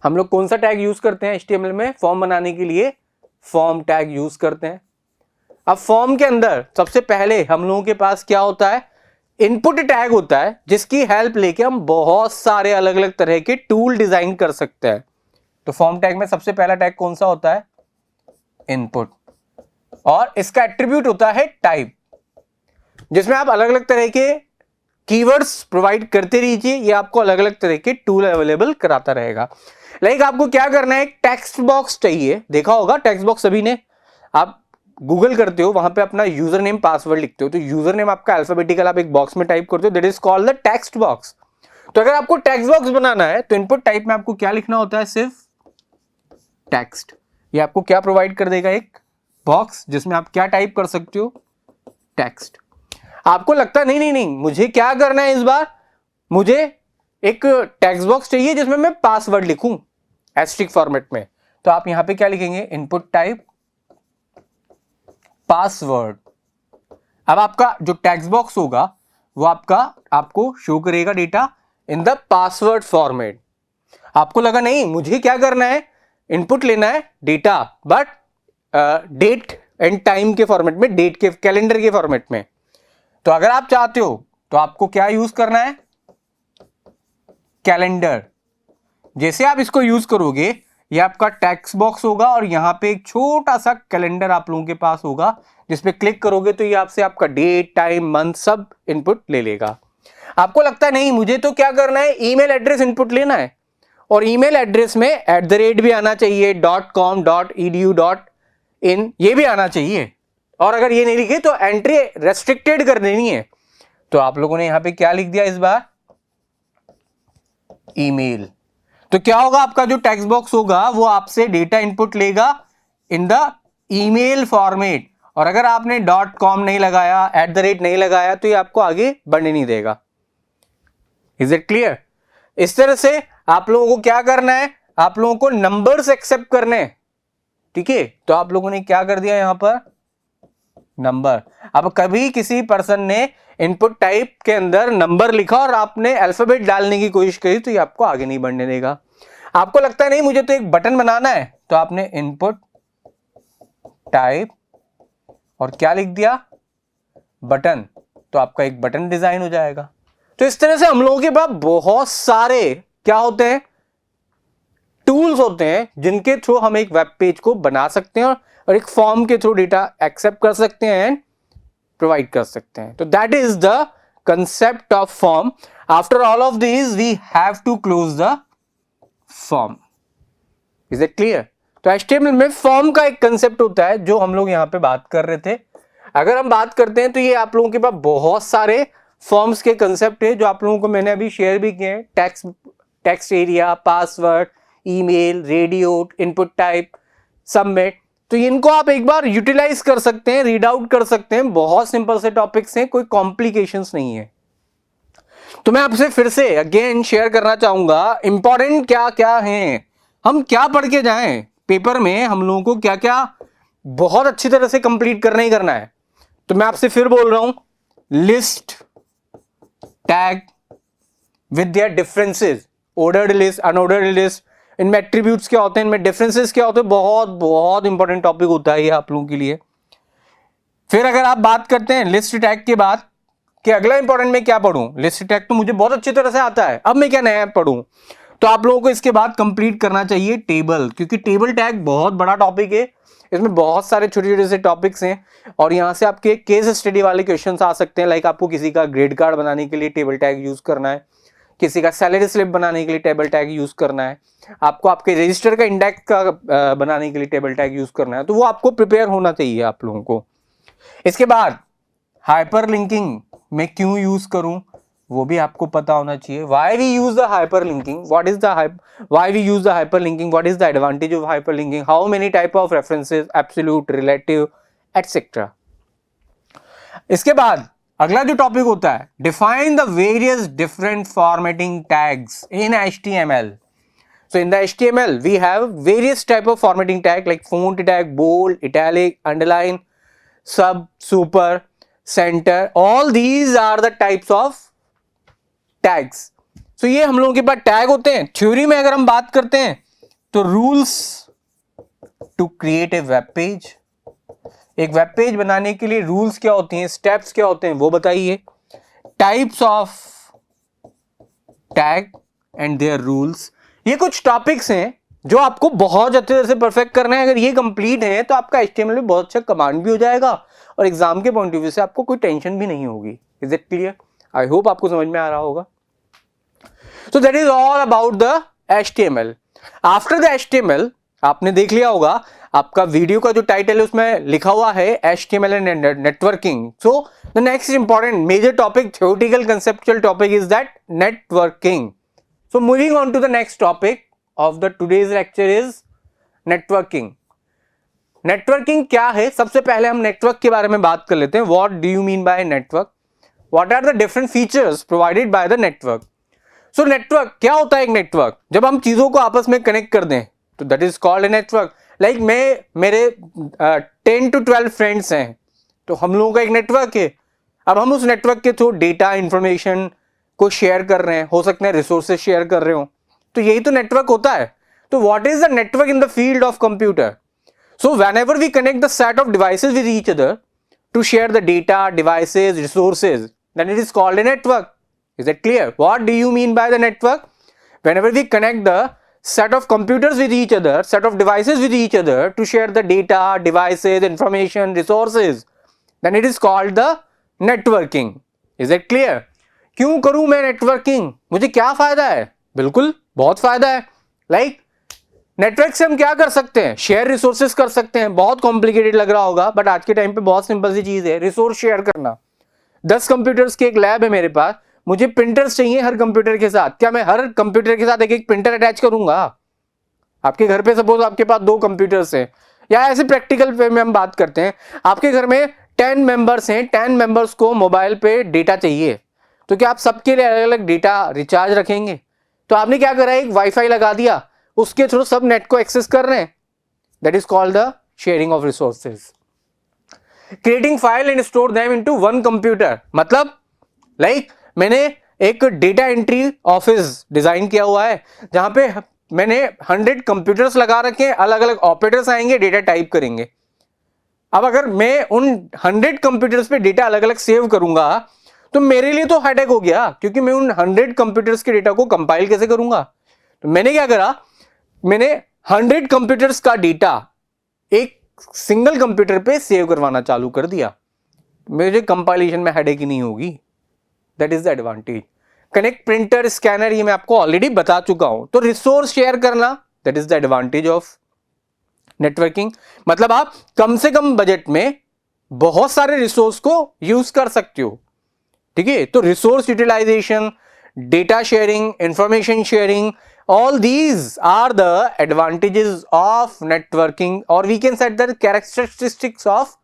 हम लोग कौन सा टैग यूज करते हैं HTML में फॉर्म बनाने के लिए? फॉर्म टैग यूज करते हैं. अब फॉर्म के अंदर सबसे पहले हम लोगों के पास क्या होता है? इनपुट टैग होता है जिसकी हेल्प लेके हम बहुत सारे अलग अलग तरह के टूल डिजाइन कर सकते हैं. तो फॉर्म टैग में सबसे पहला टैग कौन सा होता है? इनपुट. और इसका एट्रीब्यूट होता है टाइप, जिसमें आप अलग अलग तरह के कीवर्ड्स प्रोवाइड करते रहिए, ये आपको अलग अलग तरह के टूल अवेलेबल कराता रहेगा. लाइक आपको क्या करना है, एक टेक्स्ट बॉक्स चाहिए. देखा होगा टेक्स्ट बॉक्स सभी ने, आप गूगल करते हो, वहां पे अपना यूजर नेम पासवर्ड लिखते हो, तो यूजर नेम आपका अल्फाबेटिकल आप एक बॉक्स में टाइप करते हो, that is called the text box. तो अगर आपको टेक्स्ट बॉक्स बनाना है तो इनपुट टाइप में आपको क्या लिखना होता है? सिर्फ टेक्स्ट. ये आपको क्या प्रोवाइड कर देगा? एक बॉक्स जिसमें आप क्या टाइप कर सकते हो? टेक्स्ट. आपको लगता है नहीं मुझे क्या करना है इस बार, मुझे एक टेक्स्ट बॉक्स चाहिए जिसमें मैं पासवर्ड लिखूं एस्ट्रिक फॉर्मेट में. तो आप यहां पे क्या लिखेंगे? Input type password. अब आपका जो टेक्स्ट बॉक्स होगा वो आपको शो करेगा data in the password format. आपको लगा नहीं मुझे क्या करना है, इनपुट लेना है data, but date and time के फॉर्मेट में, डेट के कैलेंडर के फॉर्मेट में। तो अगर आप चाहते हो तो आपको क्या यूज करना है, कैलेंडर। जैसे आप इसको यूज करोगे, ये आपका टेक्स्ट बॉक्स होगा और यहां पे एक छोटा सा कैलेंडर आप लोगों के पास होगा, जिस पे क्लिक करोगे तो ये आपसे आपका डेट, टाइम, मंथ सब इनपुट ले लेगा। आपको लगता है नहीं मुझे तो क्या करना है, ईमेल एड्रेस इनपुट लेना है, और ईमेल एड्रेस में @ भी आना चाहिए, .com, .edu, .in ये भी आना चाहिए, और अगर ये नहीं लिखे तो एंट्री रेस्ट्रिक्टेड कर देनी है। तो आप लोगों ने यहां पे क्या लिख दिया इस बार, ईमेल। तो क्या होगा, आपका जो टेक्स्ट बॉक्स होगा वो आपसे डेटा इनपुट लेगा इन द ईमेल फॉर्मेट, और अगर आपने .com नहीं लगाया, @ नहीं लगाया, तो ये आपको आगे बढ़ने नहीं देगा। Is it clear? इस तरह से आप लोगों को क्या करना है, आप लोगों को नंबर्स एक्सेप्ट करने हैं, ठीक है। तो आप लोगों ने क्या कर दिया यहां पर, नंबर। अब कभी किसी पर्सन ने इनपुट टाइप के अंदर नंबर लिखा और आपने अल्फाबेट डालने की कोशिश करी, तो ये आपको आगे नहीं बढ़ने देगा। आपको लगता है नहीं मुझे तो एक बटन बनाना है, तो आपने इनपुट टाइप और क्या लिख दिया, बटन, तो आपका एक बटन डिजाइन हो जाएगा। तो इस तरह से हम लोगों के पास बहुत सारे क्या होते हैं, टूल्स होते हैं, जिनके थ्रू हम एक वेब पेज को बना सकते हैं और एक फॉर्म के थ्रू डेटा एक्सेप्ट कर सकते हैं एंड प्रोवाइड कर सकते हैं। तो that is the concept of form. After all of this we have to close the form. Is it clear? तो HTML में फॉर्म का एक कंसेप्ट होता है जो हम लोग यहां पे बात कर रहे थे। अगर हम बात करते हैं तो ये आप लोगों के पास बहुत सारे फॉर्म्स के कंसेप्ट है जो आप लोगों को मैंने अभी शेयर भी किए हैं। Text area, password, email, radio, input type, submit. तो इनको आप एक बार यूटिलाइज कर सकते हैं, रीड आउट कर सकते हैं। बहुत सिंपल से टॉपिक्स हैं, कोई कॉम्प्लिकेशंस नहीं है। तो मैं आपसे फिर से अगेन शेयर करना चाहूंगा इंपॉर्टेंट क्या क्या है, हम क्या पढ़ के जाएं पेपर में, हम लोगों को क्या क्या बहुत अच्छी तरह से कंप्लीट करना ही करना है। तो मैं आपसे फिर बोल रहा हूं, list, tag with there differences, ordered list, unordered list, इनमें एट्रीब्यूट्स क्या होते हैं, इनमें डिफरेंसेस क्या होते हैं, बहुत बहुत इंपॉर्टेंट टॉपिक होता है ये आप लोगों के लिए। फिर अगर आप बात करते हैं लिस्ट टैग के बाद कि अगला इंपॉर्टेंट मैं क्या पढ़ूं, लिस्ट टैग तो मुझे बहुत अच्छी तरह से आता है, अब मैं क्या नया पढ़ूं, तो आप लोगों को इसके बाद कंप्लीट करना चाहिए टेबल, क्योंकि टेबल टैग बहुत बड़ा टॉपिक है। इसमें बहुत सारे छोटे छोटे से टॉपिक्स हैं और यहां से आपके केस स्टडी वाले क्वेश्चंस आ सकते हैं। लाइक आपको किसी का ग्रेड कार्ड बनाने के लिए टेबल टैग यूज करना है, किसी का सैलरी स्लिप बनाने के लिए टेबल टैग यूज करना है, आपको आपके रजिस्टर का इंडेक्स का बनाने के लिए टेबल टैग यूज करना है, तो वो आपको प्रिपेयर होना चाहिए आप लोगों को। इसके बाद हाइपरलिंकिंग में क्यों यूज करूं वो भी आपको पता होना चाहिए। Why we use the hyperlinking, what is the why we use the hyperlinking, what is the advantage of hyperlinking, how many type of references, absolute, relative, etcetera. इसके बाद अगला जो टॉपिक होता है, define the various different formatting tags in HTML. So in the HTML we have various type of formatting tag like font tag, bold, italic, underline, sub, super, center. All these are the types of tags. So ये हम लोगों के पास टैग होते हैं। थ्योरी में अगर हम बात करते हैं तो rules to create a web page, एक वेब पेज बनाने के लिए रूल्स क्या होती हैं, स्टेप्स क्या होते हैं वो बताइए। Types of tag and their rules, ये कुछ टॉपिक्स हैं जो आपको बहुत अच्छे तरह से परफेक्ट करना है। अगर ये कंप्लीट है तो आपका HTML में बहुत अच्छा कमांड भी हो जाएगा और एग्जाम के पॉइंट ऑफ व्यू से आपको कोई टेंशन भी नहीं होगी। Is it clear? I hope आपको समझ में आ रहा होगा। So that is all about the HTML। After the HTML आपने देख लिया होगा, आपका वीडियो का जो टाइटल है उसमें लिखा हुआ है HTML and networking. So the next important major topic, theoretical conceptual topic is that networking. So moving on to the next topic of the today's lecture is networking. Networking क्या है? सबसे पहले हम नेटवर्क के बारे में बात कर लेते हैं। What do you mean by network? What are the different features provided by the network? So network क्या होता है? एक नेटवर्क जब हम चीजों को आपस में कनेक्ट कर दें तो that is called a network. Like मेरे 10 to 12 फ्रेंड्स हैं तो हम लोगों का एक नेटवर्क है। अब हम उस नेटवर्क के थ्रू डेटा इंफॉर्मेशन को शेयर कर रहे हैं, हो सकते हैं रिसोर्सेज शेयर कर रहे हो, तो यही तो नेटवर्क होता है। तो what is the network in the field of computer? So whenever we connect the set of devices with each other to share the data, devices, resources, then it is called a network. Is that clear? What do you mean by the network? Whenever we connect the set of computers with each other, set of devices with each other to share the data, devices, information, resources, then it is called the networking. Is that clear? क्यों करूं मैं नेटवर्किंग? मुझे क्या फायदा है? बिल्कुल बहुत फायदा है। लाइक नेटवर्क से हम क्या कर सकते हैं? शेयर रिसोर्सेज कर सकते हैं। बहुत कॉम्प्लिकेटेड लग रहा होगा, बट आज के टाइम पे बहुत सिंपल सी चीज है, रिसोर्स शेयर करना। 10 कंप्यूटर्स की एक लैब है मेरे पास, मुझे प्रिंटर्स चाहिए हर कंप्यूटर के साथ। क्या मैं हर कंप्यूटर के साथ एक एक प्रिंटर अटैच करूंगा? आपके घर पे सपोज आपके पास 2 कंप्यूटर्स हैं, या ऐसे प्रैक्टिकल वे में हम बात करते हैं, आपके घर में 10 मेंबर्स हैं, 10 मेंबर्स को मोबाइल पे डेटा चाहिए, तो क्या आप सबके लिए अलग अलग डेटा रिचार्ज रखेंगे? तो आपने क्या करा, एक वाईफाई लगा दिया, उसके थ्रू सब नेट को एक्सेस कर रहे हैं। That is called the sharing of resources. Creating file and store them into one computer, मतलब लाइक मैंने एक डेटा एंट्री ऑफिस डिजाइन किया हुआ है जहां पे मैंने 100 कंप्यूटर्स लगा रखे हैं, अलग अलग ऑपरेटर्स आएंगे, डेटा टाइप करेंगे। अब अगर मैं उन 100 कंप्यूटर्स पे डेटा अलग अलग सेव करूंगा तो मेरे लिए तो हेडेक हो गया, क्योंकि मैं उन 100 कंप्यूटर्स के डेटा को कंपाइल कैसे करूंगा? तो मैंने क्या करा, मैंने 100 कंप्यूटर्स का डेटा एक सिंगल कंप्यूटर पे सेव करवाना चालू कर दिया। मेरे कंपाइलेशन में हेडेक ही नहीं होगी। That is the advantage. Connect printer, scanner, ये मैं आपको ऑलरेडी बता चुका हूं। तो रिसोर्स शेयर करना, that is the advantage of networking. मतलब आप कम से कम बजट में बहुत सारे रिसोर्स को यूज कर सकते हो। ठीक है, तो resource utilisation, data sharing, information sharing, all these are the advantages of networking, or we can set the characteristics of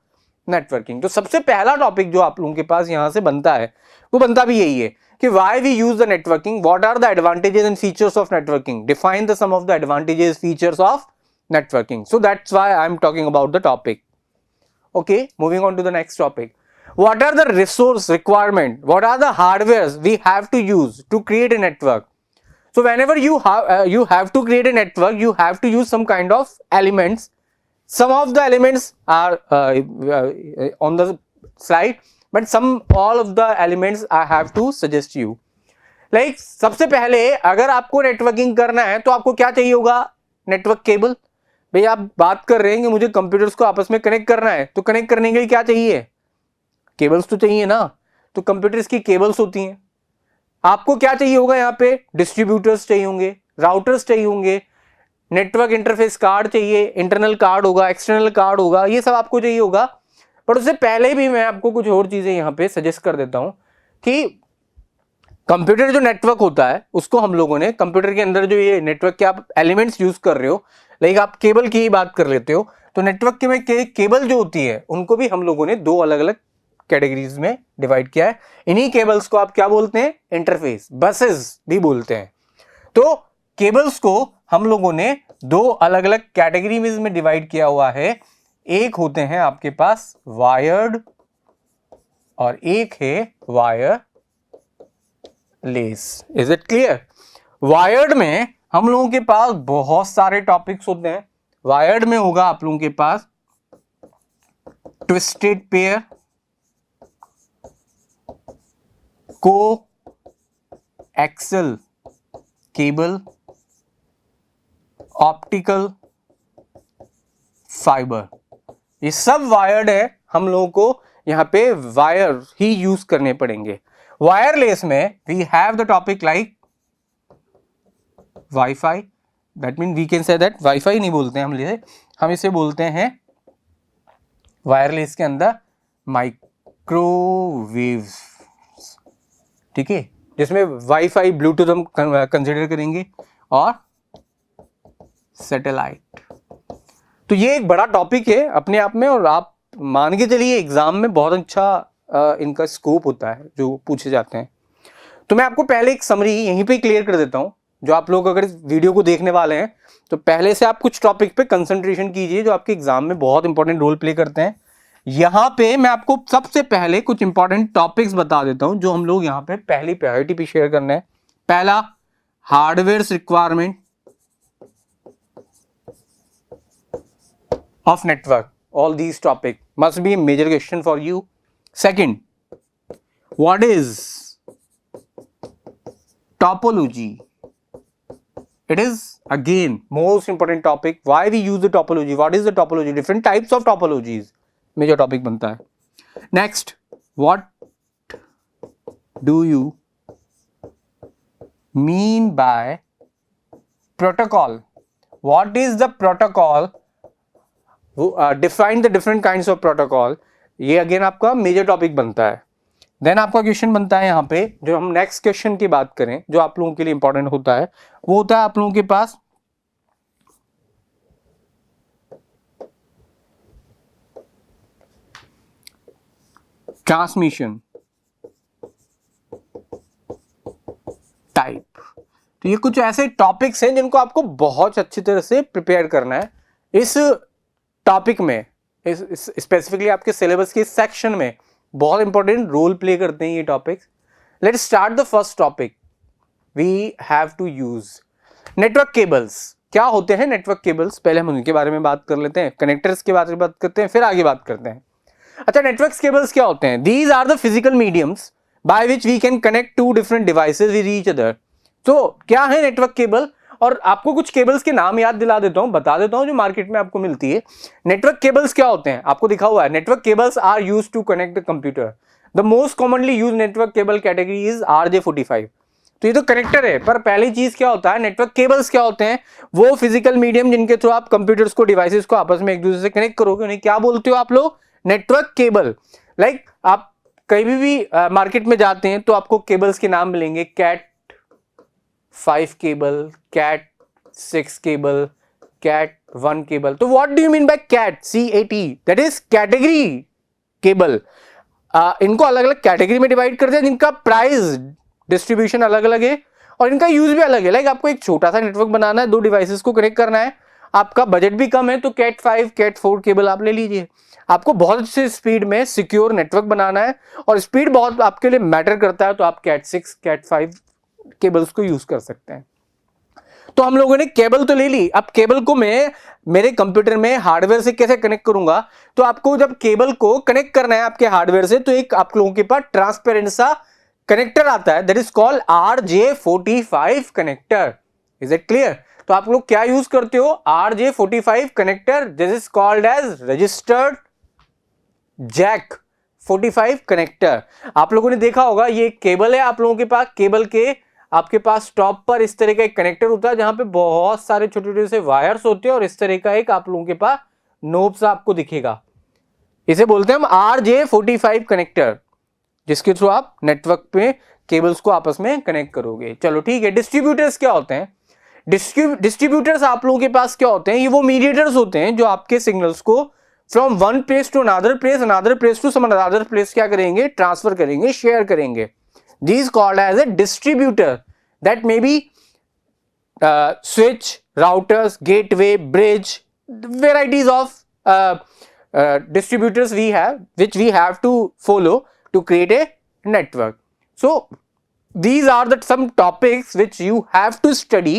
networking. तो सबसे पहला टॉपिक जो आप लोगों के पास यहां से बनता है वो बनता भी यही है कि why we use the networking, what are the advantages and features of networking, define the some of the advantages, features of networking. So that's why I'm talking about the topic. Okay, moving on to the next topic. What are the resource requirement, what are the hardwares we have to use to create a network? So whenever you have to create a network, you have to use some kind of elements. Some of the elements are on the slide, but all of the elements I have to suggest you. Like सबसे पहले अगर आपको नेटवर्किंग करना है तो आपको क्या चाहिए होगा? Network cable. भाई आप बात कर रहे हैं कि मुझे कंप्यूटर्स को आपस में कनेक्ट करना है, तो कनेक्ट करने के लिए क्या चाहिए? केबल्स तो चाहिए ना। तो कंप्यूटर्स की केबल्स होती हैं। आपको क्या चाहिए होगा? यहाँ पे डिस्ट्रीब्यूटर्स चाहिए होंगे, राउटर्स चाहिए होंगे, नेटवर्क इंटरफेस कार्ड चाहिए, इंटरनल कार्ड होगा, एक्सटर्नल कार्ड होगा, ये सब आपको चाहिए होगा। पर उससे पहले भी मैं आपको कुछ और चीजें यहाँ पे सजेस्ट कर देता हूं कि कंप्यूटर जो नेटवर्क होता है उसको हम लोगों ने कंप्यूटर के अंदर जो ये नेटवर्क के आप एलिमेंट्स यूज कर रहे हो, लाइक आप केबल की ही बात कर लेते हो, तो नेटवर्क के में केबल जो होती है उनको भी हम लोगों ने 2 अलग अलग कैटेगरीज में डिवाइड किया है। इन्हीं केबल्स को आप क्या बोलते हैं? इंटरफेस, बसेस भी बोलते हैं। तो केबल्स को हम लोगों ने 2 अलग अलग कैटेगरीज में डिवाइड किया हुआ है। एक होते हैं आपके पास वायर्ड और एक है wireless. Is it clear? Wired में हम लोगों के पास बहुत सारे टॉपिक्स होते हैं। वायर्ड में होगा आप लोगों के पास ट्विस्टेड पेयर, को एक्सल केबल, ऑप्टिकल फाइबर, ये सब वायर्ड है। हम लोगों को यहां पे वायर ही यूज करने पड़ेंगे। वायरलेस में we have the topic like wifi, that mean we can say that wifi नहीं बोलते हैं हम इसे बोलते हैं वायरलेस के अंदर माइक्रोवेव। ठीक है, जिसमें वाईफाई, ब्लूटूथ हम कंसीडर करेंगे और सैटेलाइट। तो ये एक बड़ा टॉपिक है अपने आप में, और आप मान के चलिए एग्जाम में बहुत अच्छा इनका स्कोप होता है जो पूछे जाते हैं। तो मैं आपको पहले एक समरी यहीं पे क्लियर कर देता हूं, जो आप लोग अगर इस वीडियो को देखने वाले हैं तो पहले से आप कुछ टॉपिक पे कंसंट्रेशन कीजिए जो आपके एग्जाम में बहुत इंपॉर्टेंट रोल प्ले करते हैं। यहां पे मैं आपको सबसे पहले कुछ इंपॉर्टेंट टॉपिक्स बता देता हूं जो हम लोग यहां पे पहली प्रायोरिटी पे शेयर करना है। पहला, hardware requirement of network. All these topic must be a major question for you. Second, what is topology? It is again most important topic. Why we use the topology? What is the topology? Different types of topologies major topic बनता है. Next, what do you mean by protocol? What is the protocol? Define the different kinds of protocol. ये अगेन आपका मेजर टॉपिक बनता है. देन आपका क्वेश्चन बनता है यहाँ पे, जो हम नेक्स्ट क्वेश्चन की बात करें जो आप लोगों के लिए इंपॉर्टेंट होता है, वो होता है आप लोगों के पास ट्रांसमिशन टाइप. तो ये कुछ ऐसे टॉपिक्स हैं जिनको आपको बहुत अच्छी तरह से प्रिपेयर करना है. इस टॉपिक में स्पेसिफिकली आपके सिलेबस के सेक्शन में बहुत इंपॉर्टेंट रोल प्ले करते हैं ये topics. Let's start the first topic. We have to use network cables. क्या होते हैं नेटवर्क केबल्स? पहले हम उनके बारे में बात कर लेते हैं, कनेक्टर्स के बारे में बात करते हैं, फिर आगे बात करते हैं. अच्छा, नेटवर्क केबल्स क्या होते हैं? These are the physical mediums by which we can connect to different devices with each other. तो क्या है नेटवर्क केबल? और आपको कुछ केबल्स के नाम याद दिला देता हूं, बता देता हूं जो मार्केट में आपको मिलती है. नेटवर्क केबल्स क्या होते हैं? आपको दिखा हुआ है, network cables are used to connect the computer. The most commonly used network cable category is RJ45. तो ये तो कनेक्टर है, पर पहली चीज क्या होता है, नेटवर्क केबल्स क्या होते हैं? वो फिजिकल मीडियम जिनके थ्रू आप कंप्यूटर्स को, डिवाइसेस को आपस में एक दूसरे से कनेक्ट करोगे, उन्हें क्या बोलते हो आप लोग? Network cable. लाइक आप कहीं भी मार्केट में जाते हैं तो आपको केबल्स के नाम मिलेंगे. Cat5 cable, Cat6 cable, Cat1 cable. तो what do you mean by cat? CAT, that is category cable. इनको अलग अलग कैटेगरी में डिवाइड करते हैं जिनका प्राइस डिस्ट्रीब्यूशन अलग अलग है और इनका यूज भी अलग है. लाइक आपको एक छोटा सा नेटवर्क बनाना है, 2 डिवाइसेस को कनेक्ट करना है, आपका बजट भी कम है, तो Cat5, Cat4 केबल आप ले लीजिए. आपको बहुत अच्छे स्पीड में सिक्योर नेटवर्क बनाना है और स्पीड बहुत आपके लिए मैटर करता है, तो आप Cat6, Cat5 केबल्स को यूज कर सकते हैं. तो हम लोगों ने केबल तो ले ली. अब केबल को मैं मेरे कंप्यूटर में हार्डवेयर से कैसे कनेक्ट करूंगा? तो आपको जब केबल को कनेक्ट करना है आपके हार्डवेयर से, तो एक आप लोगों के पास ट्रांसपेरेंट सा कनेक्टर आता है, that is called RJ45 connector. Is it clear? तो आप लोग क्या यूज करते हो? RJ45 connector, this is called as registered jack 45 connector. आप लोगों ने देखा होगा, ये केबल है आप लोगों के पास. केबल के आपके पास टॉप पर इस तरह का एक कनेक्टर होता है जहां पे बहुत सारे छोटे छोटे से वायर्स होते हैं और इस तरह का एक आप लोगों के पास नोब सा आपको दिखेगा. इसे बोलते हैं हम RJ45 कनेक्टर, जिसके थ्रू आप नेटवर्क पे केबल्स को आपस में कनेक्ट करोगे. चलो ठीक है. डिस्ट्रीब्यूटर्स क्या होते हैं? डिस्ट्रीब्यूटर्स आप लोगों के पास क्या होते हैं? ये वो मीडिएटर्स होते हैं जो आपके सिग्नल्स को from one place to another place to some another place क्या करेंगे? ट्रांसफर करेंगे, शेयर करेंगे. These called as a distributor. That may be switch, routers, gateway, bridge, varieties of distributors we have, which we have to follow to create a network. So these are the some topics which you have to study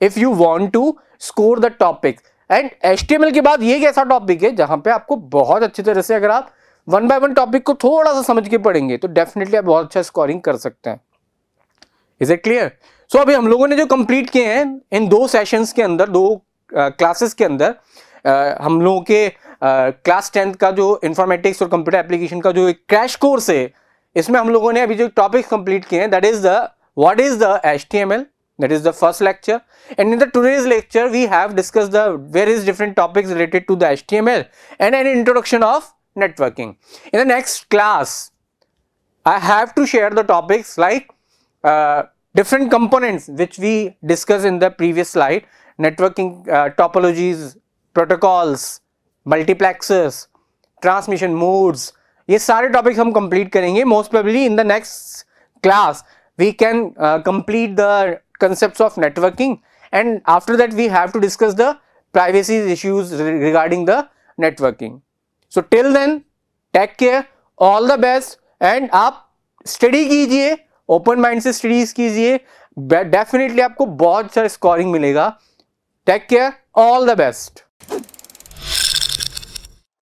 if you want to score the topics. And HTML के बाद ये एक ऐसा टॉपिक है जहां पे आपको बहुत अच्छी तरह से, अगर आप 1 by 1 टॉपिक को थोड़ा सा समझ के पढ़ेंगे तो डेफिनेटली आप बहुत अच्छा स्कोरिंग कर सकते हैं. Is it clear? सो अभी हम लोगों ने जो कंप्लीट किए हैं इन 2 सेशंस के अंदर, 2 क्लासेस के अंदर, हम लोगों के क्लास 10th का जो इंफॉर्मेटिक्स और कंप्यूटर एप्लीकेशन का जो एक क्रैश कोर्स है, इसमें हम लोगों ने अभी जो टॉपिक्स कंप्लीट किए हैं, that is the what is the HTML. That is the first lecture, and in the today's lecture we have discussed the various different topics related to the HTML and an introduction of networking. In the next class I have to share the topics like different components which we discussed in the previous slide, networking topologies, protocols, multiplexers, transmission modes. ये सारे topics हम complete करेंगे. Most probably in the next class we can complete the concepts of networking, and after that we have to discuss the privacy issues regarding the networking. So till then take care, all the best, and आप स्टडी कीजिए, ओपन माइंड से स्टडीज कीजिए, डेफिनेटली आपको बहुत सारा स्कोरिंग मिलेगा. Take care, all the best.